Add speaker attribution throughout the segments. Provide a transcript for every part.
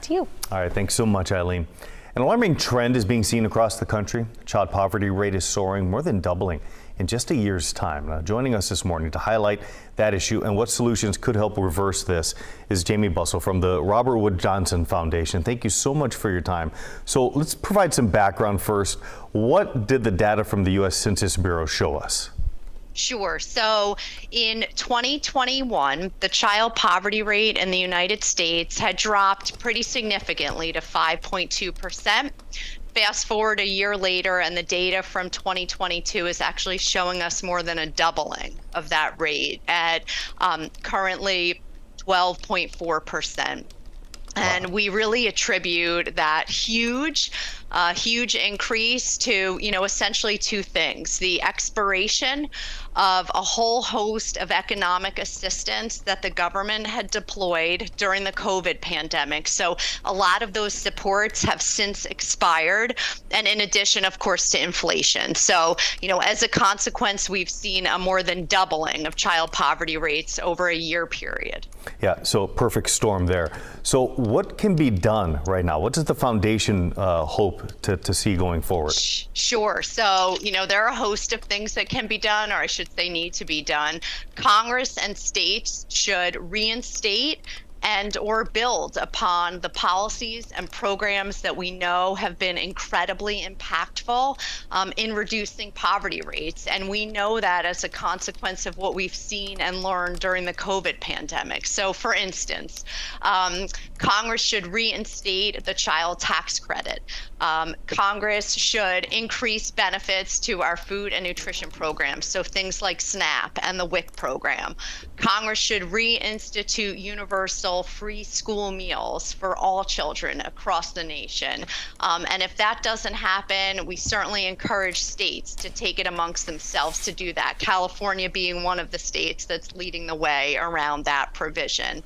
Speaker 1: to you.
Speaker 2: All right, thanks so much, Eileen. An alarming trend is being seen across the country. Child poverty rate is soaring, more than doubling in just a year's time. Now, joining us this morning to highlight that issue and what solutions could help reverse this is Jamie Bussell from the Robert Wood Johnson Foundation. Thank you so much for your time. So let's provide some background first. What did the data from the U.S. Census Bureau show us?
Speaker 3: Sure. So in 2021, the child poverty rate in the United States had dropped pretty significantly to 5.2%. Fast forward a year later, and the data from 2022 is actually showing us more than a doubling of that rate at currently 12.4%. And we really attribute that huge increase to, essentially two things: the expiration of a whole host of economic assistance that the government had deployed during the COVID pandemic. So a lot of those supports have since expired. And in addition, of course, to inflation. So, as a consequence, we've seen a more than doubling of child poverty rates over a year period.
Speaker 2: Yeah, so perfect storm there. So what can be done right now? What does the foundation hope to see going forward?
Speaker 3: Sure. So, there are a host of things that can be done, or I should say need to be done. Congress and states should reinstate and or build upon the policies and programs that we know have been incredibly impactful in reducing poverty rates. And we know that as a consequence of what we've seen and learned during the COVID pandemic. So for instance, Congress should reinstate the child tax credit. Congress should increase benefits to our food and nutrition programs, so things like SNAP and the WIC program. Congress should reinstitute universal free school meals for all children across the nation. And if that doesn't happen, we certainly encourage states to take it amongst themselves to do that, California being one of the states that's leading the way around that provision.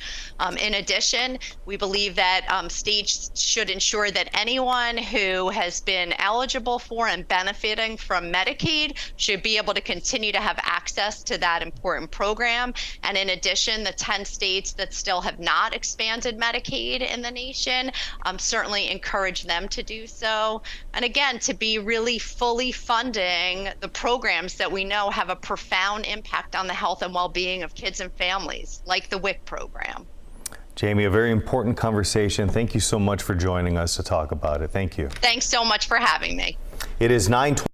Speaker 3: In addition, we believe that states should ensure that anyone who has been eligible for and benefiting from Medicaid should be able to continue to have access to that important program. And in addition, the 10 states that still have not expanded Medicaid in the nation, certainly encourage them to do so. And again, to be really fully funding the programs that we know have a profound impact on the health and well-being of kids and families, like the WIC program.
Speaker 2: Jamie, a very important conversation. Thank you so much for joining us to talk about it. Thank you.
Speaker 3: Thanks so much for having me.
Speaker 2: It is 9:20.